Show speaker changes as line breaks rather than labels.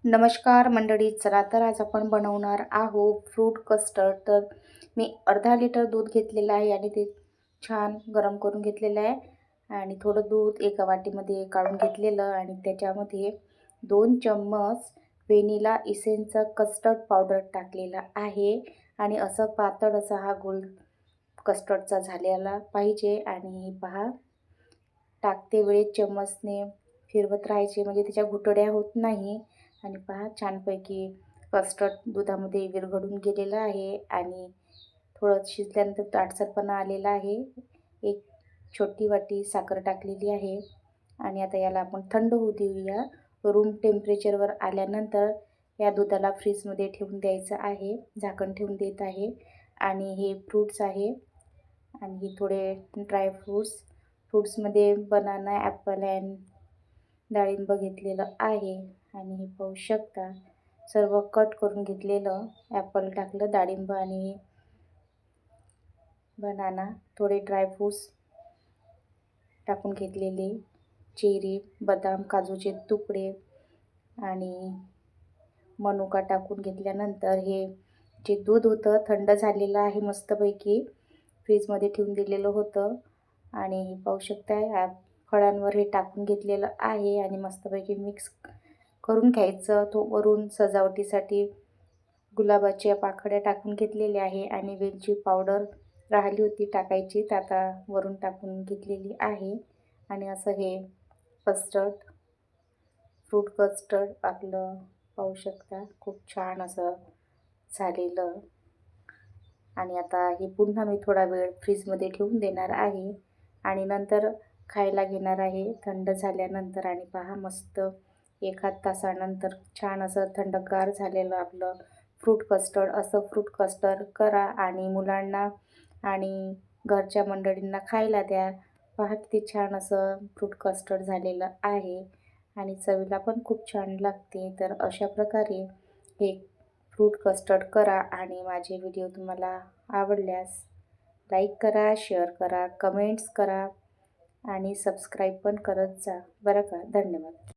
नमस्कार मंडळी, चला तर आज आपण बनवणार आहोत फ्रूट कस्टर्ड. तर मी अर्धा लिटर दूध घेतलेलं आहे आणि ते छान गरम करून घेतलेलं आहे आणि थोडं दूध एका वाटीमध्ये काढून घेतलेलं आणि त्याच्यामध्ये 2 चम्मच व्हॅनिला इसेन्सचा कस्टर्ड पावडर टाकलेला आहे आणि असं पातळ असा हा गोल कस्टर्डचा झालेला पाहिजे. आणि पहा, टाकते वेळेस चम्मचने फिरवत राहायचे म्हणजे त्याच्या गुठळ्या होत नाही. आणि पहा, छानपैकी कस्टर्ड दुधामध्ये विरघळून गेलेलं आहे आणि थोडं शिजल्यानंतर दाटसरपणा आलेला आहे. एक छोटी वाटी साखर टाकलेली आहे आणि आता याला आपण थंड होऊ देऊया. रूम टेम्परेचरवर आल्यानंतर या दुधाला फ्रीजमध्ये ठेवून द्यायचं आहे. झाकण ठेवून देत आहे. आणि हे फ्रूट्स आहे आणि हे थोडे फ्रूट्समध्ये बनाना, ॲपल अँड डाळिंब घेतलेलं आहे. आणि हे पाहू शकता, सर्व कट करून घेतलेलं. ॲपल टाकलं, डाळिंब आणि बनाना, थोडे ड्रायफ्रूट्स टाकून घेतलेले, चेरी, बदाम, काजूचे तुकडे आणि मनुका टाकून घेतल्यानंतर हे जे दूध होतं थंड झालेलं आहे मस्तपैकी, फ्रीजमध्ये ठेवून दिलेलं होतं. आणि हे पाहू शकता, या फळांवर हे टाकून घेतलेलं आहे आणि मस्तपैकी मिक्स करून घ्यायचं. तो वरून सजावटीसाठी गुलाबाच्या पाकळ्या टाकून घेतलेल्या आहे आणि वेलची पावडर राहिली होती टाकायची, तर आता वरून टाकून घेतलेली आहे. आणि असं हे फ्रूट कस्टर्ड आपलं पाहू शकता, खूप छान असं झालेलं. आणि आता हे पुन्हा मी थोडा वेळ फ्रीजमध्ये ठेवून देणार आहे आणि नंतर खायला घेणार आहे थंड झाल्यानंतर. आणि पहा, मस्त 1 तासानंतर छान असं थंडगार झालेलं आपलं फ्रूट कस्टर्ड. असं फ्रूट कस्टर्ड करा आणि मुलांना आणि घरच्या मंडळींना खायला द्या. पहा, किती छान असं फ्रूट कस्टर्ड झालेलं आहे आणि चवीला पण खूप छान लागते. तर अशा प्रकारे हे फ्रूट कस्टर्ड करा आणि माझे व्हिडिओ तुम्हाला आवडल्यास लाईक करा, शेअर करा, कमेंट्स करा आणि सबस्क्राईब पण करत जा बरं का. धन्यवाद.